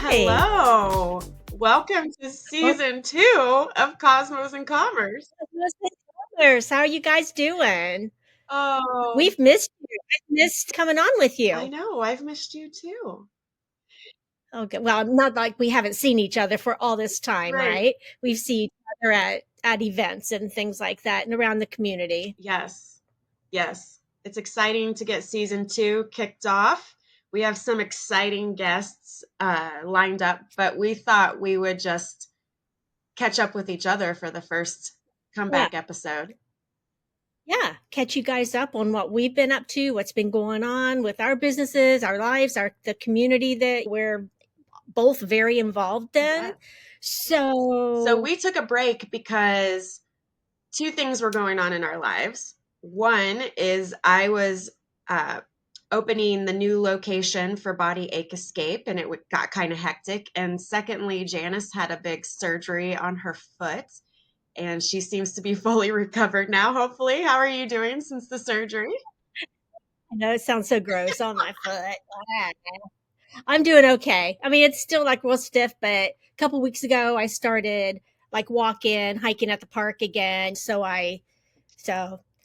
Hello. Welcome to season 2 of Cosmos and Commerce. How are you guys doing? Oh, We've missed you. I've missed coming on with I you. know. I've missed you too. Okay, well, not like we haven't seen each other for all this time, Right. right? We've seen each other at events and things like that and around the community. Yes. Yes. It's exciting to get season 2 kicked off. We have some exciting guests lined up, but we thought we would just catch up with each other for the first Yeah. comeback episode. Yeah, catch you guys up on what we've been up to, what's been going on with our businesses, our lives, the community that we're both very involved in. Yeah. So So, we took a break because two things were going on in our lives. One is I was uh, opening the new location for Body Ache Escape, and it got kind of hectic. And secondly, Janice had a big surgery on her foot, and she seems to be fully recovered now, hopefully. How are you doing since the surgery? I know it sounds so gross on my foot. I'm doing okay. I mean, it's still like real stiff, but a couple weeks ago I started like walking, hiking at the park again. So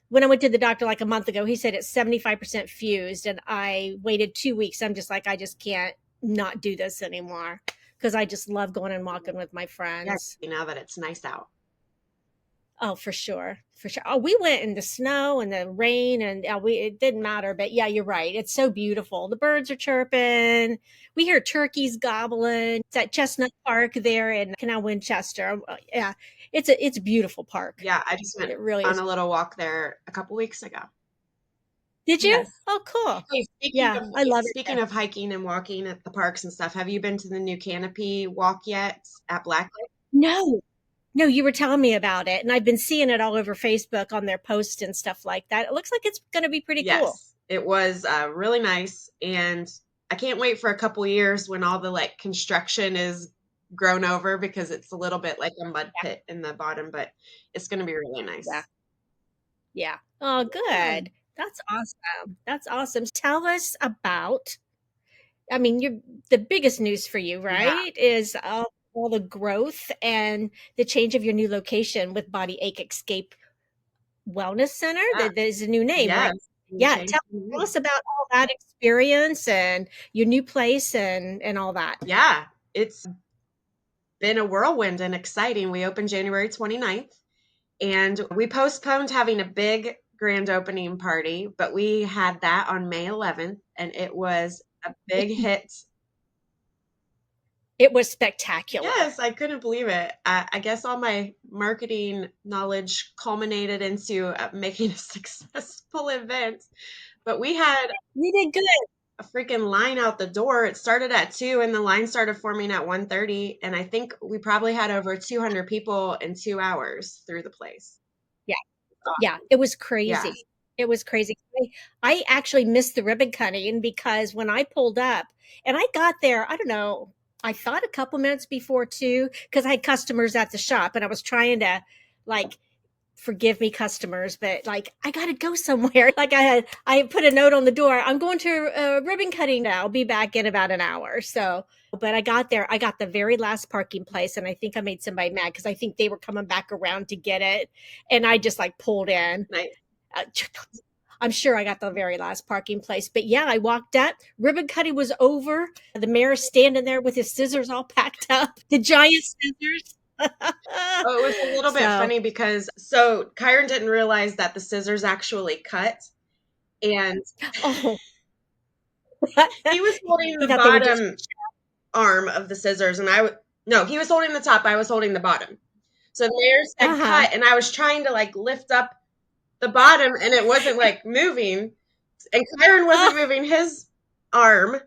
when I went to the doctor like a month ago, he said it's 75% fused, and I waited 2 weeks. I'm just like, I just can't not do this anymore because I just love going and walking with my Yeah, friends. now that it's nice out. Oh, for sure, for sure. Oh, we went in the snow and the rain, and it didn't matter. But yeah, you're right. It's so beautiful. The birds are chirping. We hear turkeys gobbling. It's at Chestnut Park there in Canal Winchester. Yeah, it's a beautiful park. Yeah, I just went It really on is. a little walk there a couple weeks ago. Did you? Yes. Oh, cool. Hey, Yeah, I love it speaking there. of hiking and walking at the parks and stuff, have you been to the new canopy walk yet at Black Lake? No, no, you were telling me about it, and I've been seeing it all over Facebook on their posts and stuff like that. It looks like it's going to be pretty cool. Yes, it was really nice, and I can't wait for a couple years when all the like construction is grown over because it's a little bit like a mud pit in the bottom, but it's going to be really Yeah. nice. Yeah. Oh, Yeah. good. That's awesome. That's awesome. Tell us about, I mean, the biggest news for you, Yeah. right? Is all the growth and the change of your new location with Body Ache Escape Wellness Center. Yeah. There's a new name, right? Yes. We Yeah. changed Tell, the tell name. us about all that experience and your new place and all that. Yeah, it's been a whirlwind and exciting. We opened January 29th. And we postponed having a big grand opening party, but we had that on May 11th, and it was a big hit. It was spectacular. Yes, I couldn't believe it. I guess all my marketing knowledge culminated into making a successful event. But we had You did good. a freaking line out the door. It started at 2 and the line started forming at 1:30, and I think we probably had over 200 people in 2 hours through the place. Yeah. Yeah, it was Yeah. crazy. It was crazy. I actually missed the ribbon cutting because when I pulled up and I got there, I don't know, I thought a couple minutes before too, because I had customers at the shop and I was trying to like forgive me customers, but like I gotta go somewhere. Like I put a note on the door. I'm going to ribbon cutting now. I'll be back in about an hour. So but I got there. I got the very last parking place, and I think I made somebody mad because I think they were coming back around to get it, and I just like pulled in. Nice. Uh, I'm sure I got the very last parking place, but yeah, I walked up. Ribbon cutting was over. The mayor's standing there with his scissors all packed up, the giant scissors. Oh, it was a little bit So, funny because so Kyron didn't realize that the scissors actually cut, and oh, he was holding he the thought they were just bottom arm of the scissors, and no, he was holding the top, I was holding the bottom. So the mayor said uh huh. cut, and I was trying to like lift up the bottom, and it wasn't like moving, and Kyron wasn't Oh, moving his arm,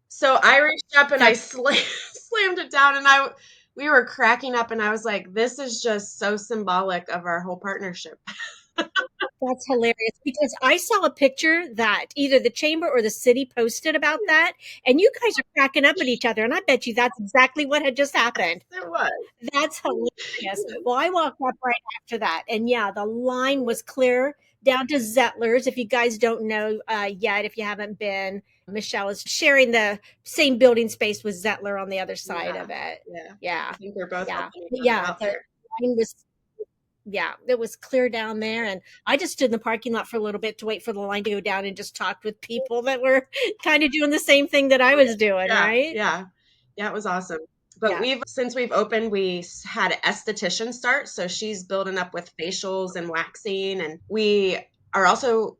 so I reached up and I got slammed it down, and I we were cracking up, and I was like, this is just so symbolic of our whole partnership. That's hilarious because I saw a picture that either the chamber or the city posted about that, and you guys are cracking up at each other, and I bet you that's exactly what had just happened. It was. That's hilarious. Well, I walked up right after that, and yeah, the line was clear down to Zettler's. If you guys don't know yet, if you haven't been, Michelle is sharing the same building space with Zettler on the other side Yeah. of it. Yeah. I Yeah, think we're both yeah, helping each but other yeah. out The there. line was yeah, it was clear down there. And I just stood in the parking lot for a little bit to wait for the line to go down and just talked with people that were kind of doing the same thing that I was doing, Yeah. right? Yeah. Yeah, it was awesome. But Yeah. since we've opened, had an esthetician start. So she's building up with facials and waxing. And we are also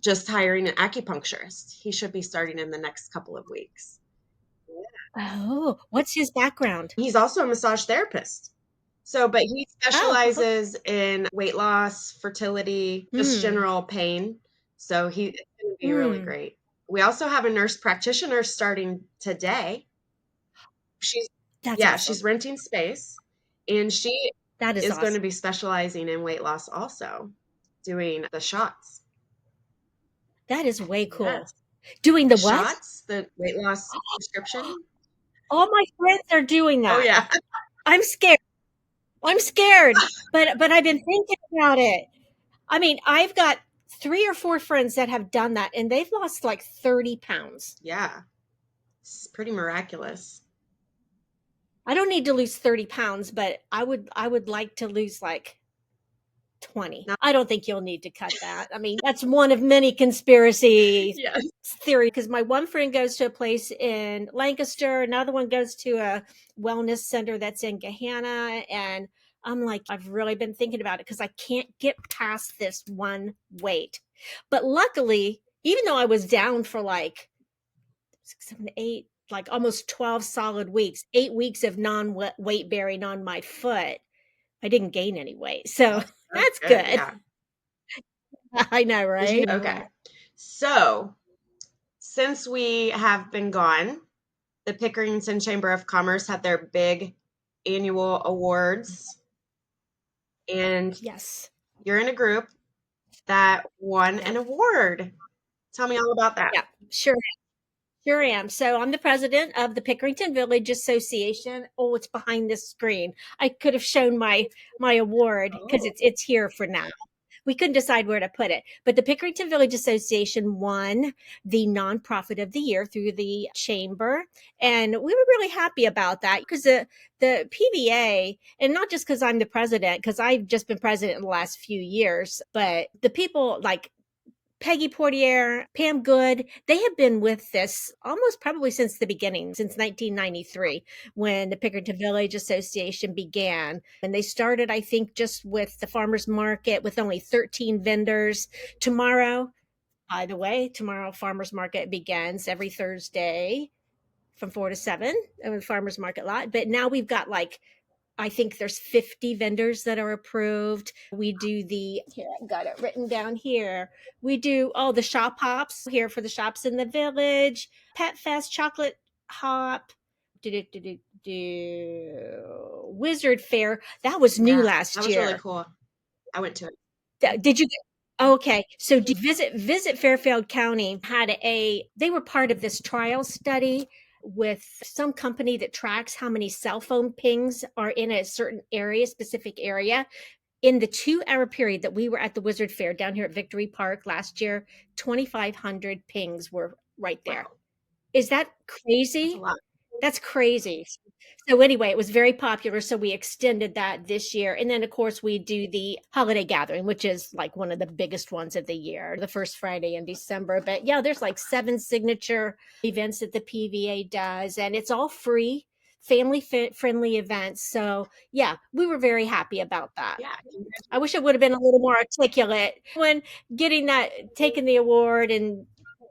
just hiring an acupuncturist. He should be starting in the next couple of weeks. Oh, what's his background? He's also a massage therapist. So, but he Oh, specializes in weight loss, fertility, just hmm, general pain. So it's going to be really hmm. great. We also have a nurse practitioner starting today. She's, That's yeah, awesome. she's renting space and she That is is going to awesome. be specializing in weight loss also, doing the shots. That is way Yes. cool. Doing The the what? shots, the weight loss prescription. All my friends are doing Oh, that. yeah. I'm scared. I'm scared, but I've been thinking about it. I mean, I've got 3 or 4 friends that have done that, and they've lost like 30 pounds. Yeah. It's pretty miraculous. I don't need to lose 30 pounds, but I would like to lose like 20. Now, I don't think you'll need to cut that. I mean, that's one of many conspiracy yes. theories because my one friend goes to a place in Lancaster, another one goes to a wellness center that's in Gahanna, and I'm like, I've really been thinking about it because I can't get past this one weight. But luckily, even though I was down for like 6, 7, 8, like almost 12 solid weeks, 8 weeks of non weight bearing on my foot, I didn't gain any weight. So That's that's good. good. Yeah. I know, Did you right? know? Okay. So, since we have been gone, the Pickerington Chamber of Commerce had their big annual awards, and Yes. you're in a group that won Yeah. an award. Tell me all about that. Yeah. Sure. Sure am. So I'm the president of the Pickerington Village Association. Oh, it's behind this screen. I could have shown my award because Oh, it's here for now. We couldn't decide where to put it. But the Pickerington Village Association won the nonprofit of the year through the chamber. And we were really happy about that because the PVA, and not just because I'm the president, because I've just been president in the last few years, but the people like Peggy Portier, Pam Good, they have been with this almost probably since the beginning, since 1993, when the Pickerington Village Association began. And they started, I think, just with the farmers market with only 13 vendors. Tomorrow, by the way, tomorrow farmers market begins every Thursday from 4 to 7 in the farmers market lot. But now we've got like I think there's 50 vendors that are approved. We do here, I've got it written down here. We do the shop hops here for the shops in the village, Pet Fest, Chocolate Hop, do, do, do, do, do, Wizard Fair. That was new yeah. That last was really year. cool. I went to it. Did you? Okay, so visit Fairfield County had they were part of this trial study with some company that tracks how many cell phone pings are in a certain area, specific area. In the 2 hour period that we were at the Wizard Fair down here at Victory Park last year, 2,500 pings were right there. Wow. Is that That's a crazy? lot. That's crazy. So anyway, it was very popular. So we extended that this year. And then of course we do the holiday gathering, which is like one of the biggest ones of the year, the first Friday in December. But yeah, there's like 7 signature events that the PVA does, and it's all free, family friendly events. So yeah, we were very happy about that. Yeah. I wish it would have been a little more articulate when taking the award and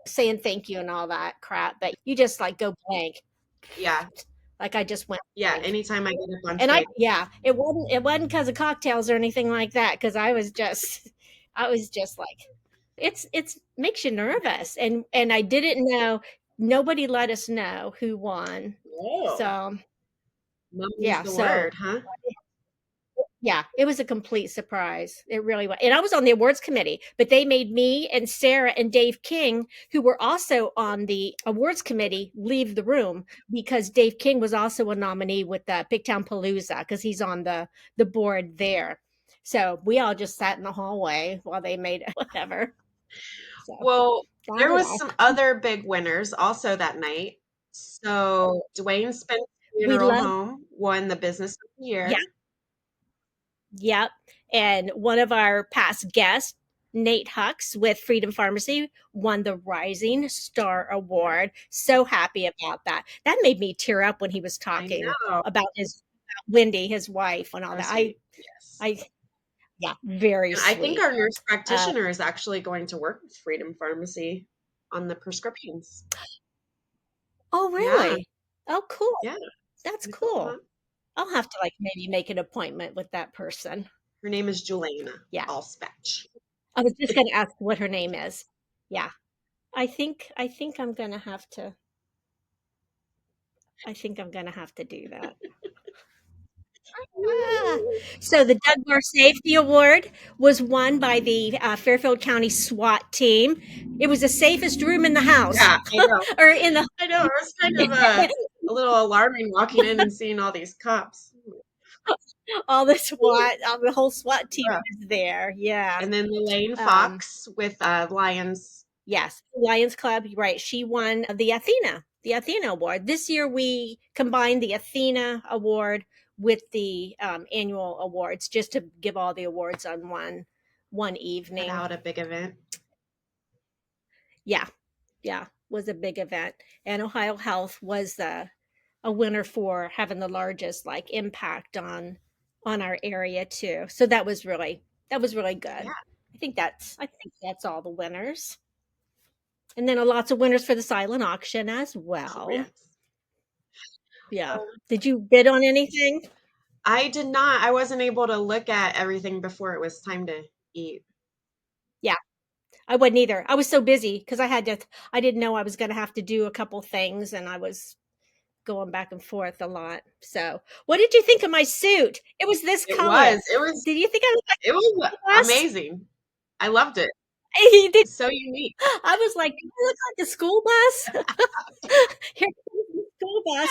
saying thank you and all that crap, but you just like go blank. Yeah. Like I just went Yeah. blank. Anytime I get up on And stage. yeah, it wasn't because of cocktails or anything like that. Cause I was just like, it's makes you nervous. And I didn't know, nobody let us know who won. Oh, So mummy's yeah, the so word, huh? Yeah, it was a complete surprise. It really was. And I was on the awards committee, but they made me and Sarah and Dave King, who were also on the awards committee, leave the room because Dave King was also a nominee with the Pigtown Palooza because he's on the board there. So we all just sat in the hallway while they made whatever. So Well, I there don't was know. some other big winners also that night. So Dwayne Spencer We Funeral love, Home won the Business of the yeah, Year. yep. And one of our past guests, Nate Hucks with Freedom Pharmacy, won the Rising Star Award. So happy about that. That made me tear up when he was I talking know. about his Wendy, his wife, and all So that. sweet. Yes. I, yeah, very And I think sweet. our nurse Uh, practitioner is actually going to work with Freedom Pharmacy on the prescriptions. oh, Yeah. really? Oh, cool. Yeah. That's I thought, cool. huh? I'll have to like maybe make an appointment with that person. Her name is Jelena Yeah. Allspatch. I was just going to ask what her name is. Yeah. I think I'm going to have to I think I'm going to have to do that. Ah. So the Dugmore Safety Award was won by the Fairfield County SWAT team. It was the safest room in the house, Yeah, I know. or in the I know. It was kind of a little alarming walking in and seeing all these cops. all the SWAT, the whole SWAT team Yeah. was there. Yeah. And then Lane Um, Fox with Lions. yes, Lions Club. Right. She won the Athena Award. This year we combined the Athena Award with the annual awards, just to give all the awards on one Put evening. out a big event. Yeah, yeah, was a big event. And Ohio Health was a winner for having the largest like impact on our area too. So that was really Yeah. good. I think that's all the winners. And then lots of winners for the silent auction as Oh, well. yes. Yeah. Um, Did you bid on anything? I did not. I wasn't able to look at everything before it was time to eat. Yeah, I wasn't either. I was so busy because I didn't know I was going to have to do a couple things and I was going back and forth a lot. So, what did you think of my suit? It was this It was. color. It was. Did you think I looked like It was a school bus? amazing. I loved it. You did. So unique. I was like, "Do I look like a school bus?" Here comes the school bus.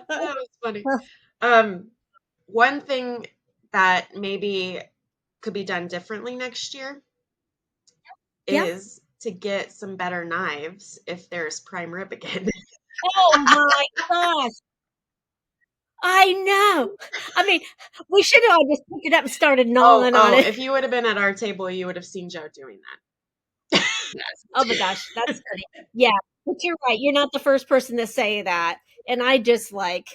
That was funny. Um, One thing that maybe could be done differently next year Yeah. is to get some better knives if there's prime rib again. Oh my gosh. I know. I mean, we should have all just picked it up and started Oh, gnawing on oh, it. if you would have been at our table, you would have seen Joe doing that. Oh my gosh, that's funny. Yeah, but you're right. You're not the first person to say that. And I just like,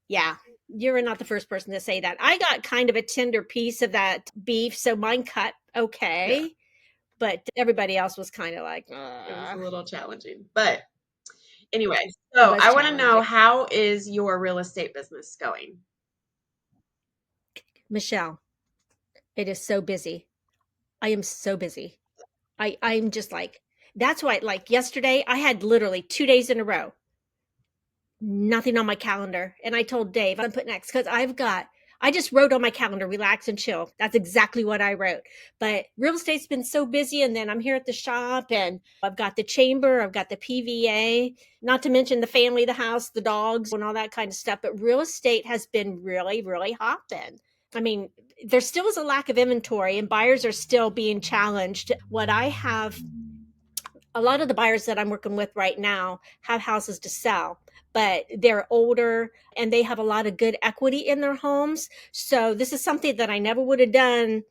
yeah, you're not the first person to say that. I got kind of a tender piece of that beef, so mine cut Yeah, okay, but everybody else was kind of like, it was a little challenging. But anyway, it so was I want to know, challenging. how is your real estate business going? Michelle, it is so busy. I am so busy. I'm just like, that's why, like yesterday, I had literally 2 days in a row nothing on my calendar. And I told Dave, I'm put next because I just wrote on my calendar, relax and chill. That's exactly what I wrote. But real estate's been so busy. And then I'm here at the shop and I've got the chamber, I've got the PVA, not to mention the family, the house, the dogs, and all that kind of stuff. But real estate has been really, really hopping. I mean, there still is a lack of inventory and buyers are still being challenged. What I have, a lot of the buyers that I'm working with right now have houses to sell, but they're older and they have a lot of good equity in their homes. So this is something that I never would have done,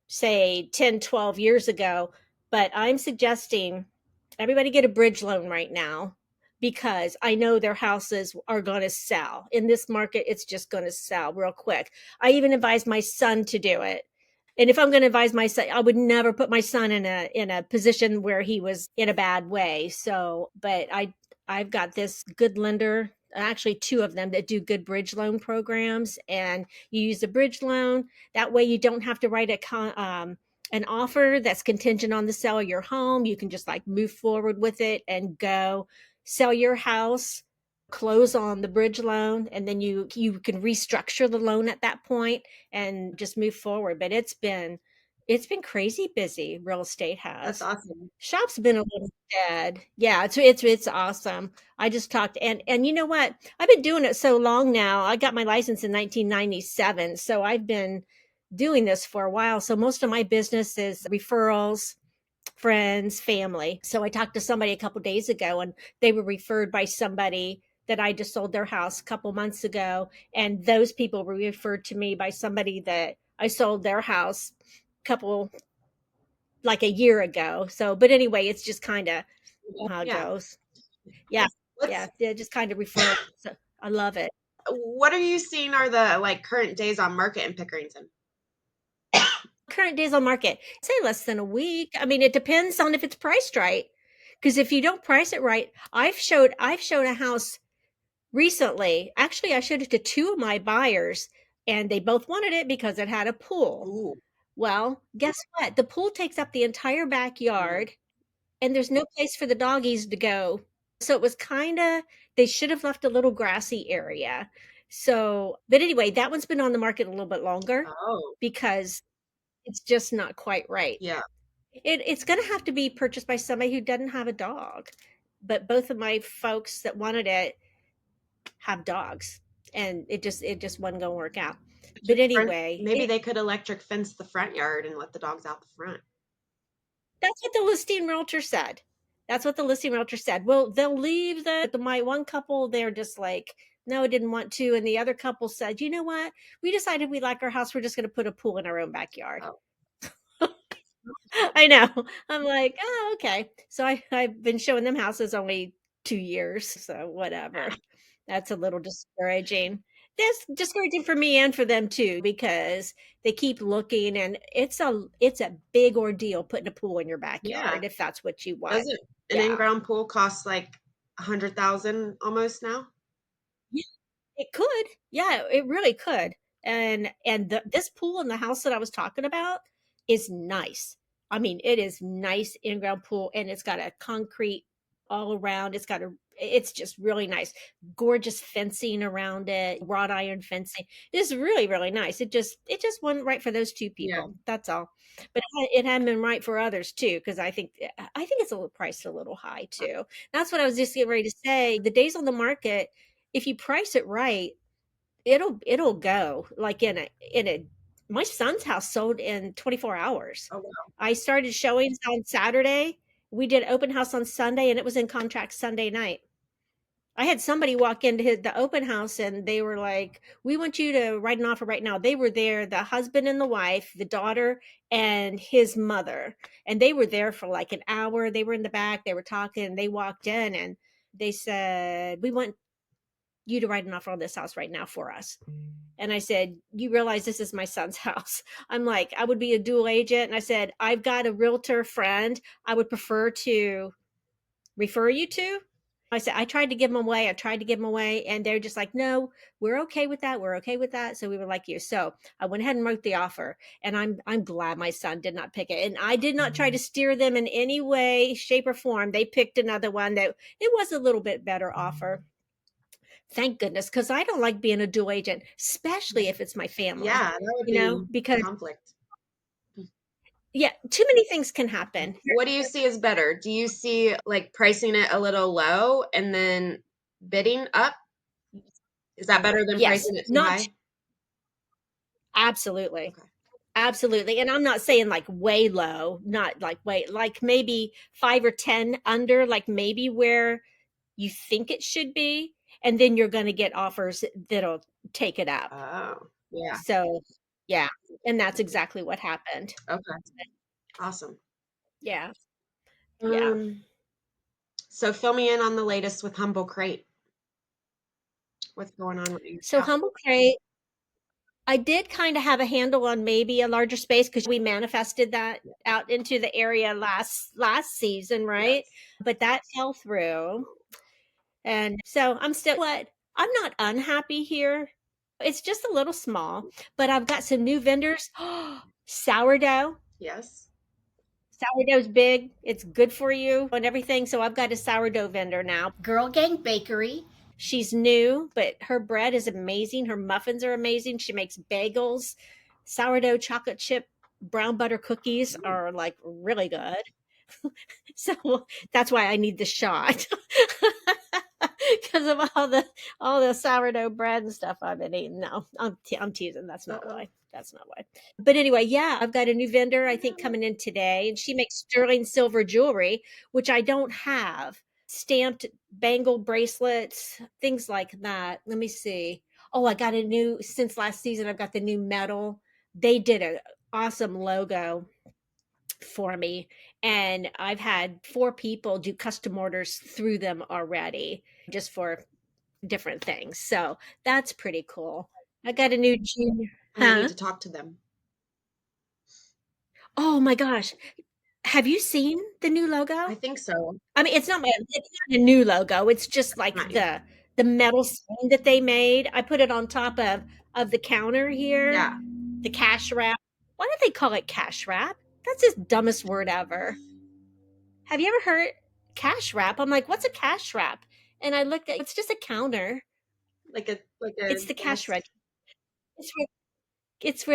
say 10, 12 years ago. But I'm suggesting everybody get a bridge loan right now because I know their houses are going to sell. In this market, it's just going to sell real quick. I even advised my son to do it. And if I'm going to advise my son, I would never put my son in a position where he was in a bad way. So, but I've got this good lender, actually two of them that do good bridge loan programs, and you use a bridge loan. That way, you don't have to write an offer that's contingent on the sale of your home. You can just like move forward with it and go sell your house. close on the bridge loan, and then you can restructure the loan at that point and just move forward. But it's been crazy busy. Real estate That's has. awesome. Shop's been a little dead. Yeah, it's awesome. I just talked, and you know what? I've been doing it so long now. I got my license in 1997, so I've been doing this for a while. So most of my business is referrals, friends, family. So I talked to somebody a couple days ago, and they were referred by somebody that I just sold their house a couple months ago, and those people were referred to me by somebody that I sold their house couple like a year ago. So, but anyway, it's just kind of how it Yeah. goes. Yeah, What's yeah, just kind of referral. So I love it. what are you seeing are the like current days on market in Pickerington? Current days on market, say less than a week. I mean, it depends on if it's priced right. Because if you don't price it right, I've showed a house recently. Actually, I showed it to two of my buyers, and they both wanted it because it had a pool. Ooh. Well, guess what? The pool takes up the entire Mm. backyard, and there's no place for the doggies to go. So it was kind of, they should have left a little grassy area. So, but anyway, that one's been on the market a little bit longer Oh, because it's just not quite right. yeah. It's going to have to be purchased by somebody who doesn't have a dog. But both of my folks that wanted it have dogs, and it just wasn't going to work out. But anyway, Maybe they could electric fence the front yard and let the dogs out the front. that's what the listing realtor said. That's what the listing realtor said. Well, they'll leave my one couple, they're just like, no, I didn't want to. And the other couple said, you know what? We decided we like our house. We're just going to put a pool in our own backyard. Oh, I know. I'm like, oh, okay. So I've been showing them houses only 2 years. So whatever. yeah. That's a little discouraging. That's discouraging for me and for them too, because they keep looking, and it's a big ordeal putting a pool in your Yeah. backyard if that's what you want. Doesn't an Yeah. in-ground pool cost like 100,000 almost now? It could. Yeah, it really could. And this pool in the house that I was talking about is nice. I mean, it is nice in-ground pool, and it's got a concrete all around. It's just really nice. Gorgeous fencing around it, wrought iron fencing. It's really, really nice. It just wasn't right for those two Yeah. people. That's all. But it hadn't been right for others too, because I think it's a little priced a little high too. That's what I was just getting ready to say. The days on the market, if you price it right, it'll go. Like in a my son's house sold in 24 hours. Oh, wow. I started showings on Saturday. We did open house on Sunday, and it was in contract Sunday night. I had somebody walk into the open house, and they were like, "We want you to write an offer right now." They were there, the husband and the wife, the daughter, and his mother. And they were there for like an hour. They were in the back, they were talking, they walked in, and they said, "We want you to write an offer on this house right now for us." And I said, "You realize this is my son's house?" I'm like, I would be a dual agent. And I said, "I've got a realtor friend I would prefer to refer you to." I said, I tried to give them away. I tried to give them away. And they're just like, "No, we're okay with that. We're okay with that." So we were like you. So I went ahead and wrote the offer. And I'm glad my son did not pick it. And I did not try to steer them in any way, shape, or form. They picked another one that it was a little bit better offer. Thank goodness, because I don't like being a dual agent, especially if it's my family, Yeah, that would be because conflict. yeah, too many things can happen. What do you see as better? Do you see like pricing it a little low and then bidding up? Is that better than Yes, pricing it too not high? absolutely. Okay. Absolutely. And I'm not saying like way low, not like way, like maybe 5 or 10 under, like maybe where you think it should be. And then you're going to get offers that'll take it up. Oh, yeah. So, yeah. And that's exactly what happened. Okay. Awesome. Yeah. Yeah. Um, so fill me in on the latest with Humble Crate. What's going on with your So, shop? Humble Crate, I did kind of have a handle on maybe a larger space because we manifested that out into the area last season, right? Yes. But that fell through. And so I'm still what I'm not unhappy here. It's just a little small, but I've got some new vendors. Sourdough. Yes. Sourdough's big. It's good for you and everything. So I've got a sourdough vendor now. Girl Gang Bakery. She's new, but her bread is amazing. Her muffins are amazing. She makes bagels. Sourdough chocolate chip brown butter cookies Mm. are like really good. So that's why I need the shot. Because of all the sourdough bread and stuff I've been eating. No, I'm teasing. That's not Uh-oh. why. That's not why. But anyway, yeah, I've got a new vendor, I think, Yeah. coming in today, and she makes sterling silver jewelry, which I don't have. Stamped bangle bracelets, things like that. Let me see. Oh, I got a new since last season. I've got the new metal. They did an awesome logo for me, and I've had 4 people do custom orders through them already, just for different things. So that's pretty cool. I got a new junior. I need Huh? to talk to them. Oh my gosh. Have you seen the new I logo? think so. I mean, it's not a new logo. It's just like Not yet. the metal sign that they made. I put it on top of the counter here, Yeah. the cash wrap. Why do they call it cash wrap? That's the dumbest word ever. Have you ever heard cash wrap? I'm like, what's a cash wrap? And I looked at it's just a counter. Like a It's the cash desk. register. It's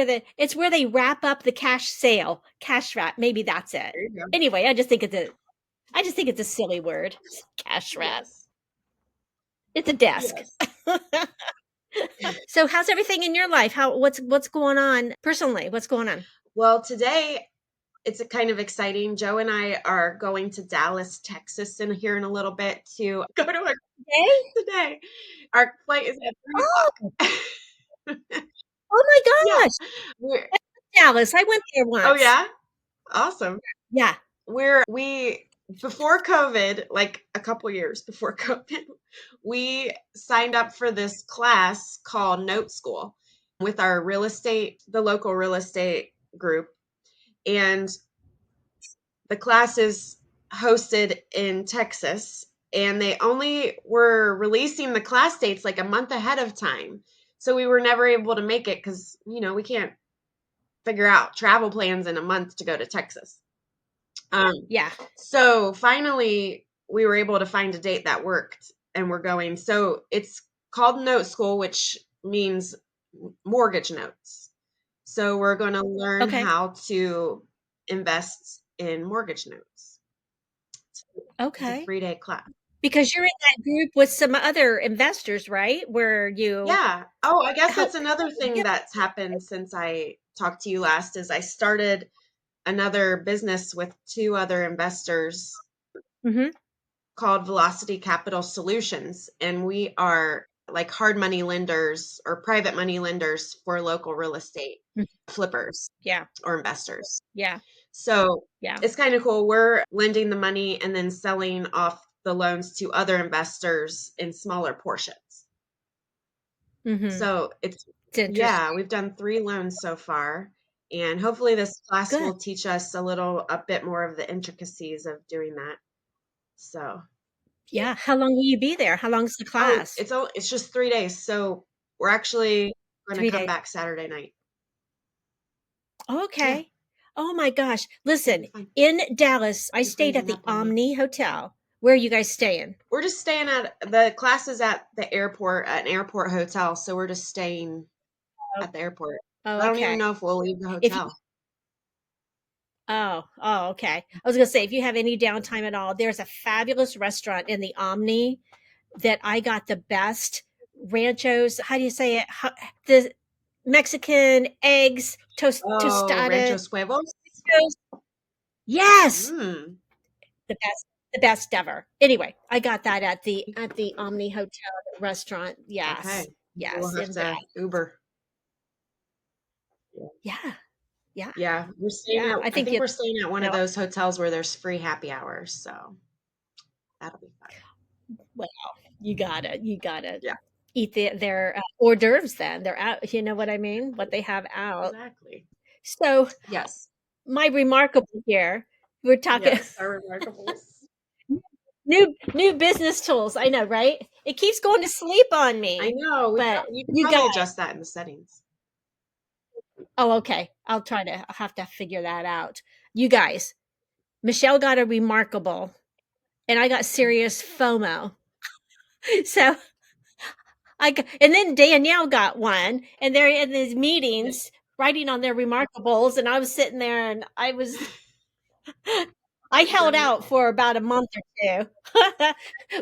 where they wrap up the cash sale. Cash wrap. Maybe that's it. There you go. Anyway, I just think it's a silly word. Cash wrap. Yes. It's a desk. Yes. So how's everything in your life? What's going on personally? What's going on? Well, today it's a kind of exciting. Joe and I are going to Dallas, Texas, in here in a little bit to go to a Today? today. Our flight is at Oh, 3 o'clock. oh my Yeah. gosh. We're Dallas. I went there oh once. yeah? Awesome. Yeah. We before COVID, like a couple years before COVID, we signed up for this class called Note School with our the local real estate group. And the class is hosted in Texas, and they only were releasing the class dates like a month ahead of time. So we were never able to make it because, we can't figure out travel plans in a month to go to Texas. Um, Yeah. so finally, we were able to find a date that worked, and we're going. So it's called Note School, which means mortgage notes. So we're going to learn Okay. how to invest in mortgage notes. It's a Okay. 3-day class. Because you're in that group with some other investors, right? Where you Yeah. Oh, I guess that's help another people thing get. that's happened since I talked to you last is I started another business with 2 other investors Mhm. called Velocity Capital Solutions, and we are like hard money lenders or private money lenders for local real estate Mhm. flippers Yeah. or investors. Yeah. So Yeah. it's kind of cool. We're lending the money and then selling off the loans to other investors in smaller portions. Mhm. So It's yeah, interesting. we've done 3 loans so far. And hopefully this class Good. will teach us a bit more of the intricacies of doing that. So yeah. Yeah. How long will you be there? How long's the Oh, class? it's just 3 days. So we're actually going to 3 come days. back Saturday night. Yeah, Okay. Oh my gosh. it'll be Listen, fun. in Dallas, I You're stayed at freezing the up on me. Omni Hotel. Where are you guys staying? We're just staying at the classes at the airport, at an airport hotel. So we're just staying Oh, at the airport. oh, I don't okay. even know if we'll leave the If you hotel. oh, okay. I was gonna say if you have any downtime at all, there's a fabulous restaurant in the Omni that I got the best ranchos. How do you say it? The Mexican eggs, Oh, tostada. Ranchos Huevos? Yes, Mm, the best ever. Anyway, I got that at the Omni Hotel restaurant. okay. Yes, We'll yes, have in to Dallas. Uber. Yeah, yeah, Yeah, yeah. I I think think you we're staying at one of know. those hotels where there's free happy hours. So that'll be fun. Well, you gotta Yeah, eat their hors d'oeuvres. Then they're out. You know what I mean? What they have out. exactly. So Yes. my remarkable here. We're talking Yes, our remarkables. new business tools. I know, right? It keeps going to sleep on I me. know. But You could you guys, probably adjust that in the settings. oh, okay. I'll have to figure that out. You guys, Michelle got a remarkable, and I got serious FOMO. So And then Danielle got one, and they're in these meetings writing on their remarkables, and I was sitting there, and I That's held funny. out for about a month or two,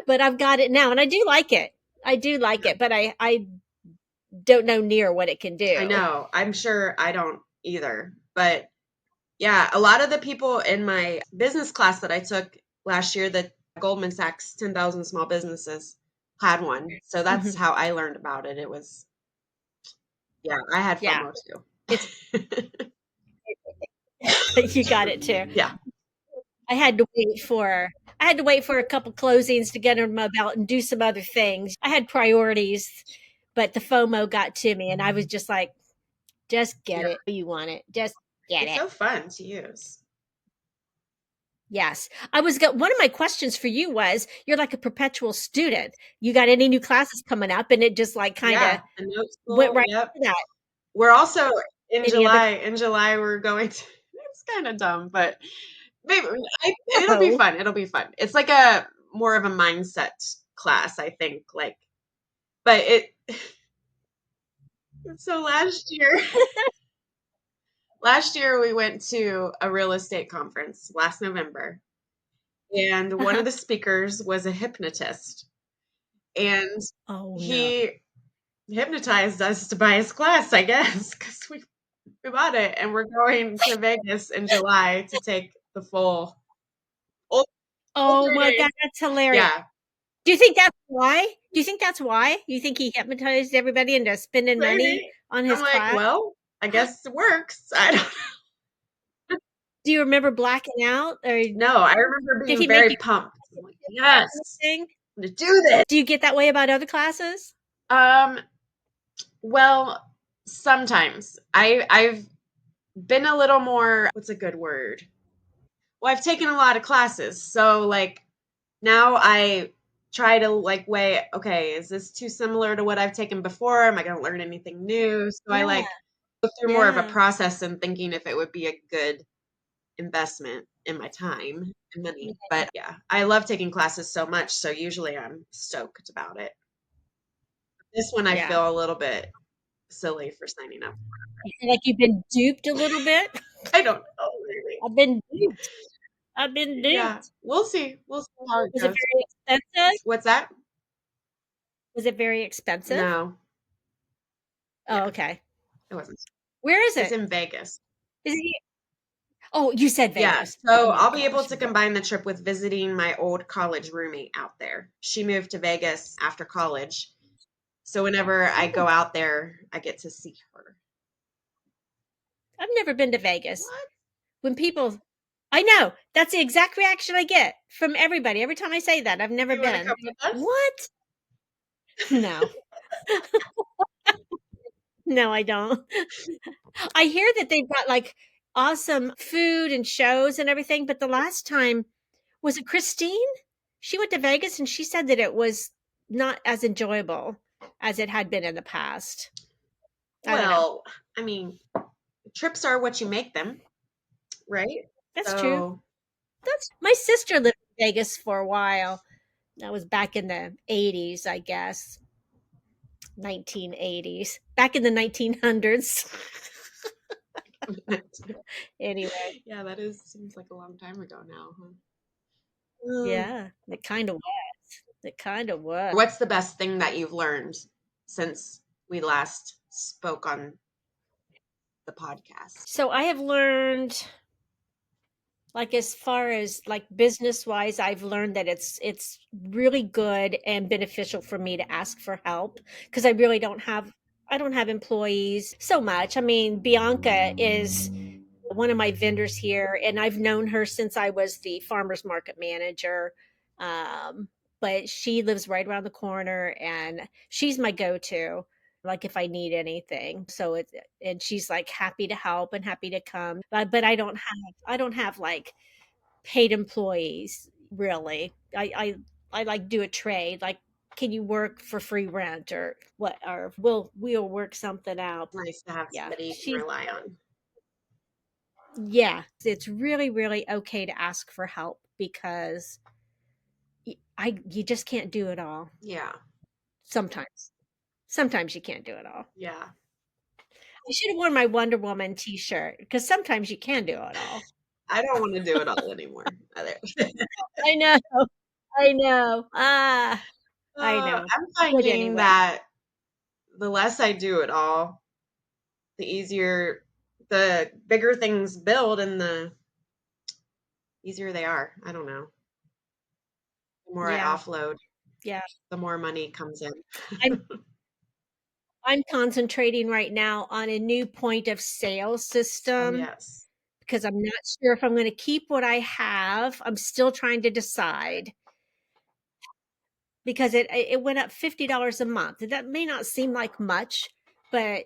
but I've got it now, and I do like it. I do like Yeah, it, but I don't know near what it can I do. know. I'm sure I don't either. But yeah, a lot of the people in my business class that I took last year, the Goldman Sachs 10,000 Small Businesses, had one. So that's Mhm. how I learned about it. It was, yeah, I had Yeah, FOMO it's too. you got it too. Yeah. I had to wait for I had to wait for a couple closings to get under my belt and do some other things. I had priorities, but the FOMO got to me, and I was just like, "Just get Yeah. it. You want it. Just get It's it." so fun to use. Yes. One of my questions for you was, you're like a perpetual student. You got any new classes coming up? And it just like kind of Yeah. The note went school. right Yep. into that. We're also in Any other? July. In July, we're going to, it's kind of dumb, but maybe it'll be No. fun. It'll be fun. It's like a more of a mindset class, I think. Like, but so last year we went to a real estate conference last November, and one of Uh-huh. the speakers was a hypnotist, and Oh no. he hypnotized us to buy his class, I guess, because we bought it, and we're going to Vegas in July to take the full all, all Oh my 3 God, days. that's hilarious. Yeah, Do you think that's why? Do you think that's why? You think he hypnotized everybody into spending money maybe. on I'm his like, class? well, I guess it works. I don't Do you remember blacking out, or know. I remember did being he make very you pumped. I'm like, that kind of yes, thing? I'm gonna do this. Do you get that way about other classes? Um, well, sometimes I've been a little more, what's a good word? Well, I've taken a lot of classes, so like now I try to like weigh, okay, is this too similar to what I've taken before? Am I going to learn anything new? So I Yeah. like go through more of a Yeah. process and thinking if it would be a good investment in my time and money. But yeah, I love taking classes so much, so usually I'm stoked about it. This one I Yeah. feel a little bit silly for signing up. You feel like you've been duped a little bit? I don't know, really. I've been duped. I've been Yeah, duped. we'll see. We'll see how it Was it goes. very expensive? What's that? Was it very expensive? No. Oh, Yeah, okay. it wasn't. Where is It's it? in Vegas. Is it? Oh, you said Yeah, Vegas. so Oh my I'll be able gosh. to combine the trip with visiting my old college roommate out there. She moved to Vegas after college. So whenever I go Oh, out there, I get to see her. I've never been to Vegas. What? When people, I know that's the exact reaction I get from everybody every time I say that. I've never You want to come been. with us? What? No, no, I don't. I hear that they've got like awesome food and shows and everything, but the last time, was it Christine? She went to Vegas and she said that it was not as enjoyable as it had been in the past. I don't know. Well, I mean, trips are what you make them, right? That's true. So, That's My sister lived in Vegas for a while. That was back in the 80s, I guess. 1980s. Back in the 1900s. Anyway, yeah, that is seems like a long time ago now, huh? Mm. yeah, it kind of was. It kind of was. What's the best thing that you've learned since we last spoke on the podcast? So I have learned, like, as far as like business wise, I've learned that it's really good and beneficial for me to ask for help, because I don't have employees so much. I mean, Bianca is one of my vendors here, and I've known her since I was the farmers market manager. Um, but she lives right around the corner, and she's my go-to, like if I need anything. So it's and she's like happy to help and happy to come. But I don't have like paid employees really. I like do a trade, like, can you work for free rent or what, or we'll work something out. It's nice to have Yeah, somebody you can she's rely on. yeah, it's really, really okay to ask for help, because you just can't do it all Yeah. sometimes. Sometimes you can't do it all. Yeah. I should have worn my Wonder Woman t-shirt because sometimes you can do it all. I don't want to do it all anymore either. I know. I know. Ah, I know. I'm But finding anyway, that the less I do it all, the easier, the bigger things build and the easier they are. I don't know. The more I yeah, offload, yeah. the more money comes in. I'm I'm concentrating right now on a new point of sale Oh, system yes. because I'm not sure if I'm going to keep what I have. I'm still trying to decide because it went up $50 a month. That may not seem like much, but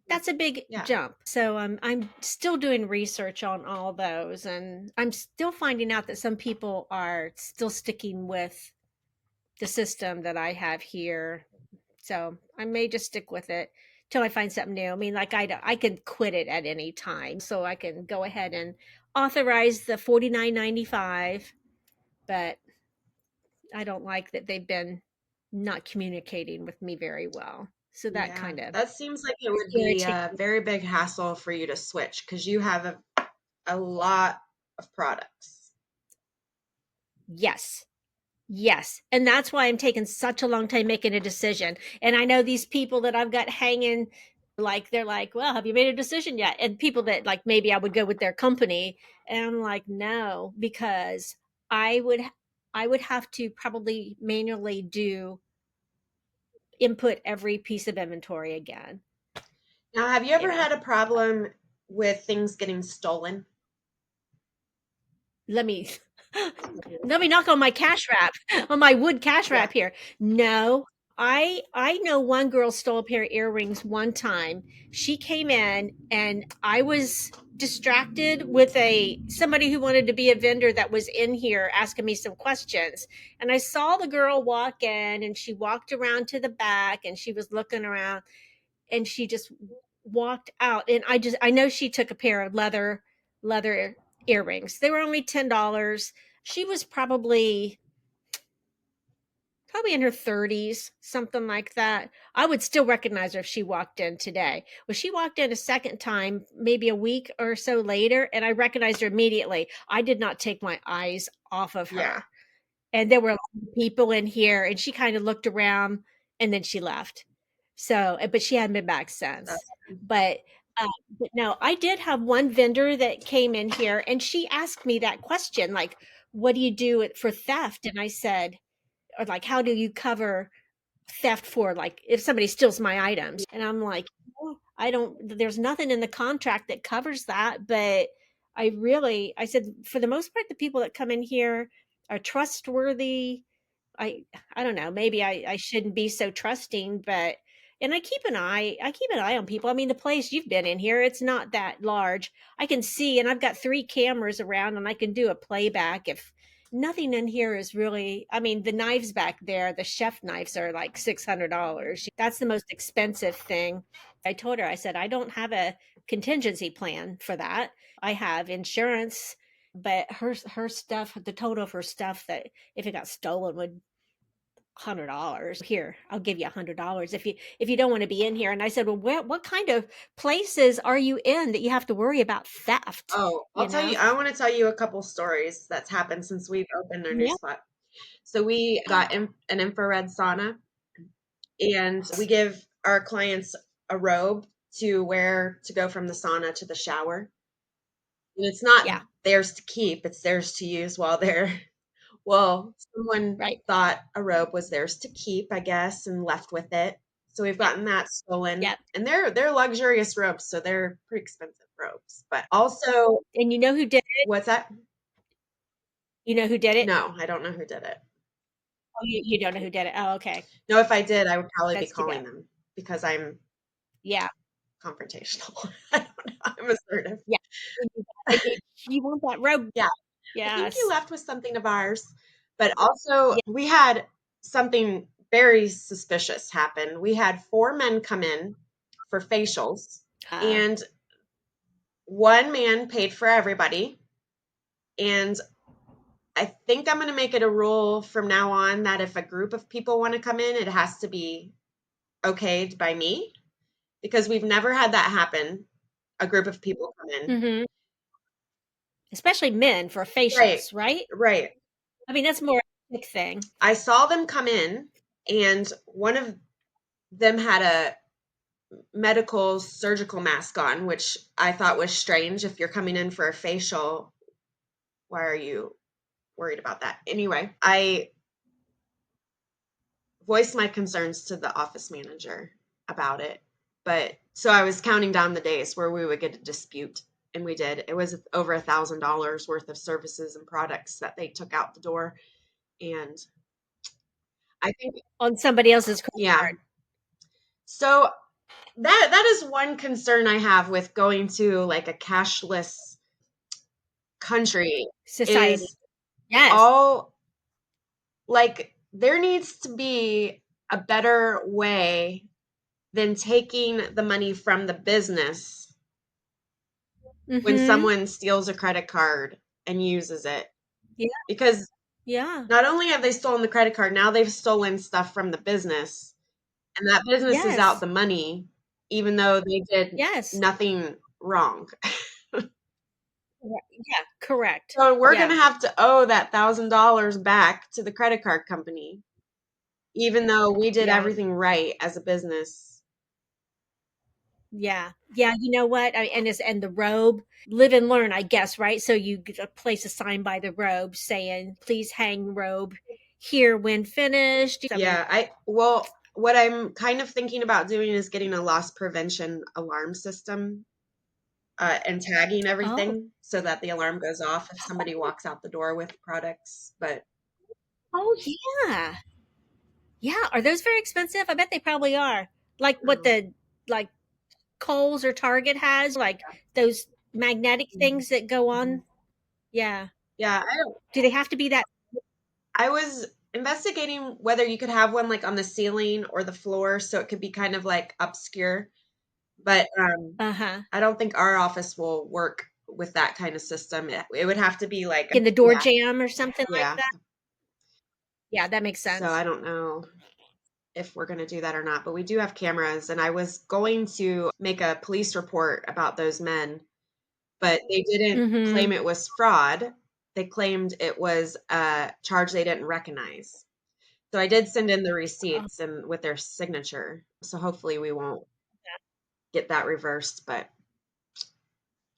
that's a big Yeah. jump. So I'm still doing research on all those, and I'm still finding out that some people are still sticking with the system that I have here. So I may just stick with it till I find something new. I mean, like I can quit it at any time, so I can go ahead and authorize the 49.95. But I don't like that they've been not communicating with me very well. So that Yeah. kind of That seems like it would be irritates. a very big hassle for you to switch because you have a lot of products. Yes. Yes. And that's why I'm taking such a long time making a decision. And I know these people that I've got hanging, like, they're like, well, have you made a decision yet? And people that, like, maybe I would go with their company. And I'm like, no, because I would, I would have to probably manually do input every piece of inventory again, Now, have you you ever know. had a problem with things getting stolen? Let me let me knock on my cash wrap, on my wood cash Yeah. wrap here. No, I know one girl stole a pair of earrings one time. She came in and I was distracted with a somebody who wanted to be a vendor that was in here asking me some questions. And I saw the girl walk in and she walked around to the back and she was looking around and she just walked out and I know she took a pair of leather earrings. They were only $10. She was probably in her 30s, something like that. I would still recognize her if she walked in today. Well, she walked in a second time, maybe a week or so later, and I recognized her immediately. I did not take my eyes off of Yeah. her. And there were a lot of people in here, and she kind of looked around and then she left. So, but she hadn't been back since. That's But, uh, but no, I did have one vendor that came in here, and she asked me that question, like, "What do you do for theft?" And I said, or like, "How do you cover theft for like if somebody steals my items?" And I'm like, "Oh, I don't. There's nothing in the contract that covers that." But I said, for the most part, the people that come in here are trustworthy. I I don't know, maybe I shouldn't be so trusting, but and I keep an eye on people. I mean, the place you've been in here, it's not that large. I can see and I've got 3 cameras around and I can do a playback if nothing in here is really. I mean, the knives back there, the chef knives are like $600. That's the most expensive thing. I told her, I said, I don't have a contingency plan for that. I have insurance, but her stuff, the total of her stuff that if it got stolen would $100. Here, I'll give you $100 if you don't want to be in here. And I said, well, what kind of places are you in that you have to worry about theft? Oh, I'll You tell know? you, I want to tell you a couple stories that's happened since we've opened our new Yeah. spot. So we got an infrared sauna and we give our clients a robe to wear to go from the sauna to the shower. And it's not Yeah. theirs to keep, it's theirs to use while they're, well, someone Right. thought a robe was theirs to keep, I guess, and left with it. So we've Yep. gotten that stolen. Yep. And they're luxurious robes, so they're pretty expensive robes. But also, And you know who did it? what's that? You know who did it? No, I don't know who did it. Oh, you don't know who did it. Oh, okay. No, if I did, I would probably be That's too bad. calling them because I'm Yeah. confrontational. I don't know. I'm assertive. Yeah. You want that robe? Yeah, I think you Yes. left with something of ours. But also, Yeah. we had something very suspicious happen. We had 4 men come in for facials, Uh, and one man paid for everybody. And I think I'm going to make it a rule from now on that if a group of people want to come in, it has to be okayed by me because we've never had that happen. A group of people come in. Mhm. Especially men for Right, facials, right? right. I mean, that's more a ethnic thing. I saw them come in, and one of them had a medical surgical mask on, which I thought was strange. If you're coming in for a facial, why are you worried about that? Anyway, I voiced my concerns to the office manager about it. But so I was counting down the days where we would get a dispute, and we did. It was over $1,000 worth of services and products that they took out the door. And I think, On somebody else's credit yeah. card. So that is one concern I have with going to like a cashless country Society. is Yes. all like there needs to be a better way than taking the money from the business when Mhm. someone steals a credit card and uses it. Yeah, Because yeah. not only have they stolen the credit card, now they've stolen stuff from the business, and that business is out Yes. the money, even though they did Yes. nothing wrong. Yeah, correct. So we're going Yeah. to have to owe that $1,000 back to the credit card company, even though we did Yeah. everything right as a business. Yeah. Yeah, you know what? And the robe, live and learn, I guess, right? So you get a place a sign by the robe saying, "Please hang robe here when finished." I mean, Yeah, well, what I'm kind of thinking about doing is getting a loss prevention alarm system and tagging oh, everything so that the alarm goes off if somebody walks out the door with products. But oh yeah. Yeah, are those very expensive? I bet they probably are. Like what um, the like Kohl's or Target has, like those magnetic mhm, things that go mhm. on. Yeah. Yeah, Do they have to be that? I was investigating whether you could have one like on the ceiling or the floor so it could be kind of like obscure. But Uh-huh. I don't think our office will work with that kind of system. It would have to be like, In the door yeah, jamb or something like yeah. that? Yeah, that makes So sense. I don't know if we're going to do that or not, but we do have cameras. And I was going to make a police report about those men, but they didn't claim Mhm. it was fraud. They claimed it was a charge they didn't recognize. So I did send in the Oh, receipts and with their signature. So hopefully we won't get that reversed, but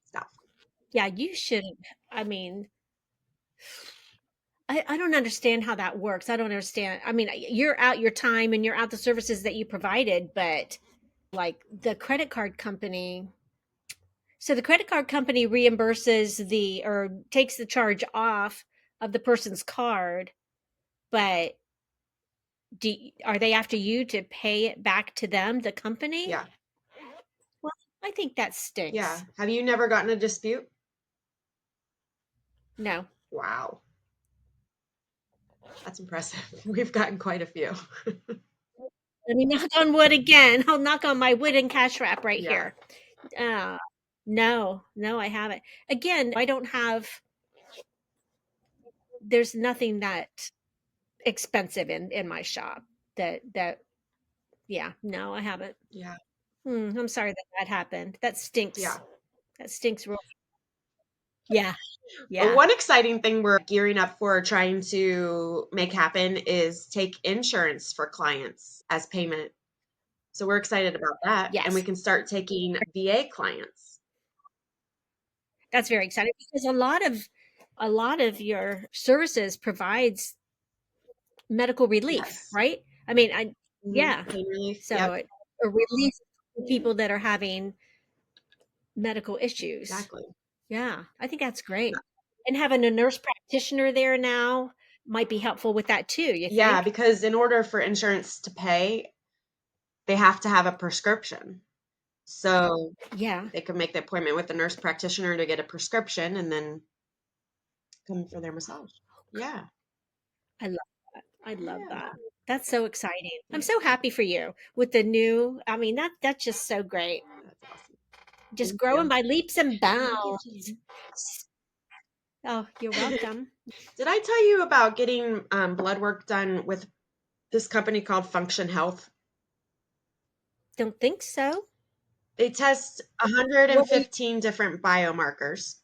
stuff. yeah, you shouldn't. I mean, I don't understand how that works. I don't understand. I mean, you're out your time and you're out the services that you provided, but like the credit card company, so the credit card company reimburses the or takes the charge off of the person's card, but are they after you to pay it back to them, the company? Yeah. Well, I think that Yeah. stinks. Have you never gotten a dispute? No. Wow. That's impressive. We've gotten quite a few. Let me knock on wood again. I'll knock on my wooden cash wrap right Yeah. here. Uh, no, no, I haven't. Again, I don't have, there's nothing that expensive in my shop that, yeah, no, I haven't. Yeah. I'm sorry that that happened. That Yeah. stinks. That stinks real. Yeah, yeah. One exciting thing we're gearing up for trying to make happen is take insurance for clients as payment. So we're excited about that. And we Yes. can start taking VA clients. That's very exciting because a lot of your services provides medical relief, Yes. right? I mean, I yeah. Pain relief. Yep. So a relief for people that are having medical issues. Exactly. Yeah, I think that's great. And having a nurse practitioner there now might be helpful with that too, you Yeah, think? because in order for insurance to pay, they have to have a prescription. So Yeah. they can make the appointment with the nurse practitioner to get a prescription and then come for their massage. Yeah. I love that. I love Yeah. that. That's so exciting. I'm Thank so you. happy for you with the new, I mean, that's just so great. That's awesome. Just Thank growing you. by leaps and Thank you, bounds. Jean. Oh, you're welcome. Did I tell you about getting blood work done with this company called Function Health? Don't think so. They test What were you 115 different biomarkers.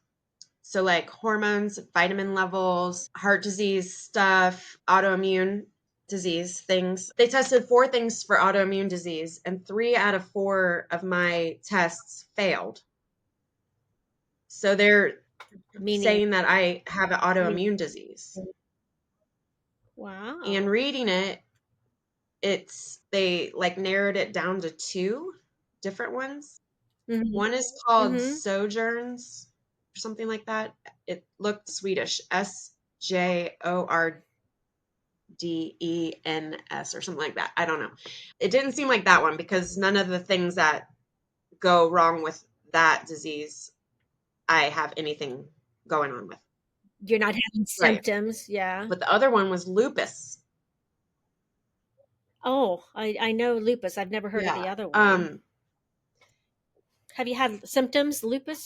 So, like hormones, vitamin levels, heart disease stuff, autoimmune disease things. They tested four things for autoimmune disease, and three out of four of my tests failed. So, they're meaning? saying that I have an I mean, autoimmune disease. And wow. reading it, they like narrowed it down to two different ones. Mhm. One is called Mhm. Sojourns or something like that. It looked Swedish, SJORDENS or something like that. I don't know. It didn't seem like that one because none of the things that go wrong with that disease I have anything going on with. You're not having Right. symptoms, yeah. But the other one was lupus. Oh, I know lupus. I've never heard of Yeah. the other one. Um, Have you had symptoms, lupus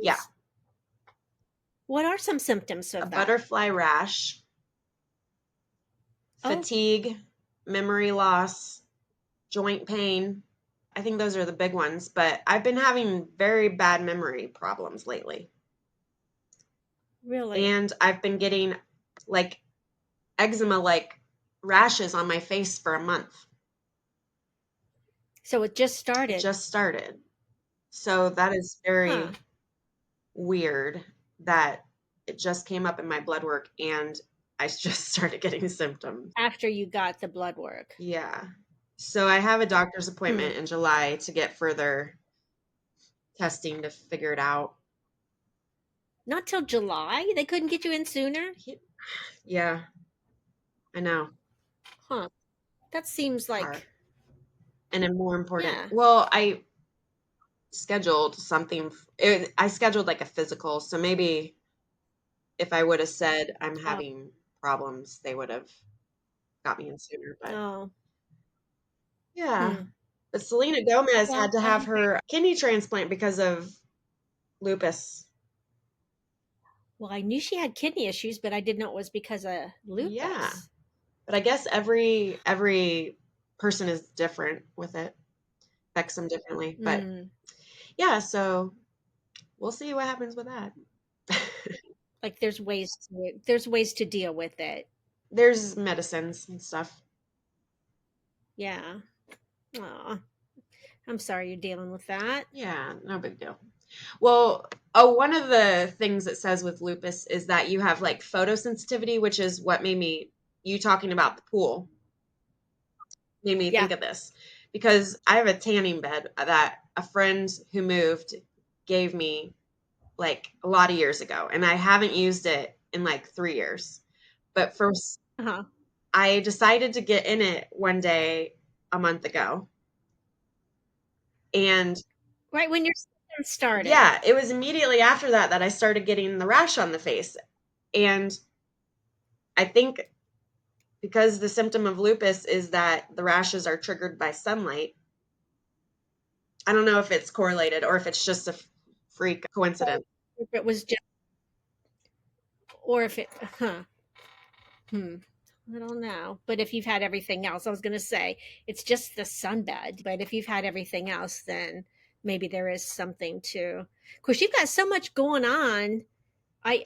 yeah. symptoms? What are some symptoms A of that? butterfly rash, Oh, fatigue, memory loss, joint pain. I think those are the big ones, but I've been having very bad memory problems lately. really? And I've been getting like eczema like rashes on my face for a month. So it just It started. just started. So that is Huh. very weird that it just came up in my blood work and I just started getting symptoms. After you got the blood work. Yeah. So I have a doctor's Hmm. appointment in July to get further testing to figure it out. Not till July? They couldn't get you in sooner? Yeah, I know. Huh. That seems Hard. like, And then more important. yeah. Well, I scheduled something. I scheduled like a physical. So maybe if I would have said I'm Oh, having problems, they would have got me in sooner. But oh. yeah. Hmm. But Selena Gomez Well, had to have her kidney transplant because of lupus. well, I knew she had kidney issues, but I didn't know it was because of Yeah. lupus. But I guess every person is different with it. Affects them differently. But Mm. yeah, so we'll see what happens with that. Like there's ways to deal with it. There's medicines and stuff. Yeah. Aw. I'm sorry you're dealing with that. Yeah, no big deal. Well, oh, one of the things it says with lupus is that you have like photosensitivity, which is what made me, you talking about the pool, made me Yeah. think of this because I have a tanning bed that a friend who moved gave me like a lot of years ago, and I haven't used it in like 3 years. But first, Uh-huh. I decided to get in it one day a month ago. And Right when your symptoms started. yeah, it was immediately after that that I started getting the rash on the face. And I think because the symptom of lupus is that the rashes are triggered by sunlight, I don't know if it's correlated or if it's just a freak coincidence. If it was just, or if it, huh. Hmm. I don't know. But if you've had everything else, I was going to say it's just the sunbed. But if you've had everything else, then maybe there is something to. Of course, you've got so much going on. I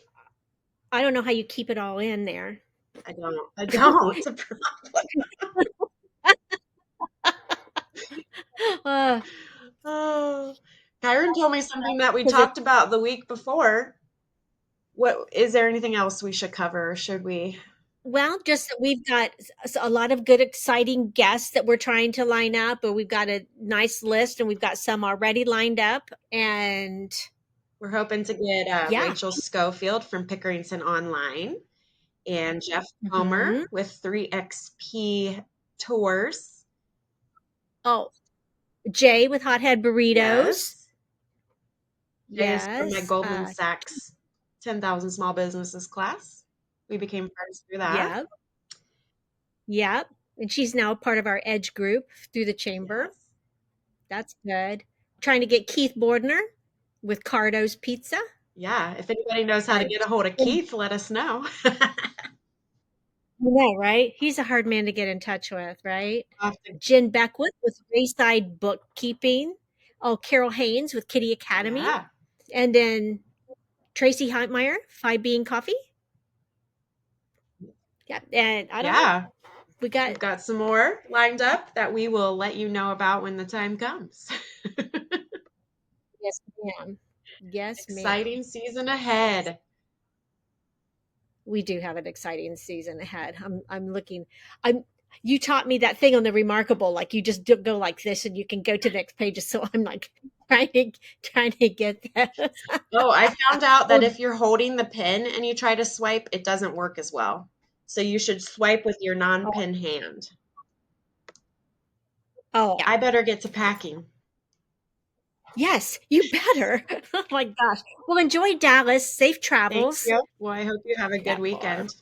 I don't know how you keep it all in there. I don't. I don't. It's a problem. uh, Oh, Kyron told me something that we because it talked about the week before. What is there anything else we should cover? Should we? well, just that we've got a lot of good, exciting guests that we're trying to line up, or we've got a nice list, and we've got some already lined up. And We're hoping to get yeah, Rachel Schofield from Pickerington Online and Jeff Comer hmm. with 3XP Tours. Oh, Jay with Hothead Burritos. Yes. Jay is from my Yes. Goldman Sachs 10,000 Small Businesses class. We became friends through that. Yep. Yep. And she's now part of our Edge group through the chamber. Yes. That's good. Trying to get Keith Bordner with Cardo's Pizza. Yeah. If anybody knows how to Uh, get a hold of Keith, let us know. know, right? He's a hard man to get in touch with, right? Off the- Jen Beckwith with Wayside Bookkeeping. Oh, Carol Haynes with Kitty Academy. Yeah, And then Tracy Heitmeyer, Five Bean Coffee. Yeah. And I don't know. yeah. We got, We've got some more lined up that we will let you know about when the time comes. yes, ma'am. Yes, ma'am. Exciting season Yes. ahead. We do have an exciting season ahead. I'm looking. I'm You taught me that thing on the Remarkable, like you just go like this and you can go to the next page. So I'm like trying to get this. Oh, I found out that Oh, if you're holding the pen and you try to swipe, it doesn't work as well. So you should swipe with your oh, non-pen hand. yeah. I better get to packing. Yes, you better. Oh my gosh. Well, enjoy Dallas. Safe Thank travels. you. Well, I hope you have a good That far. weekend.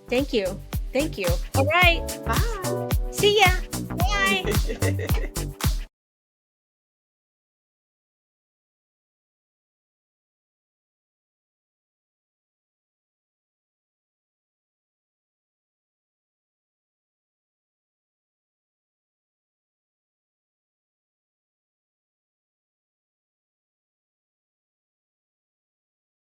Thank you. Thank you. All right. Bye. See ya. Bye.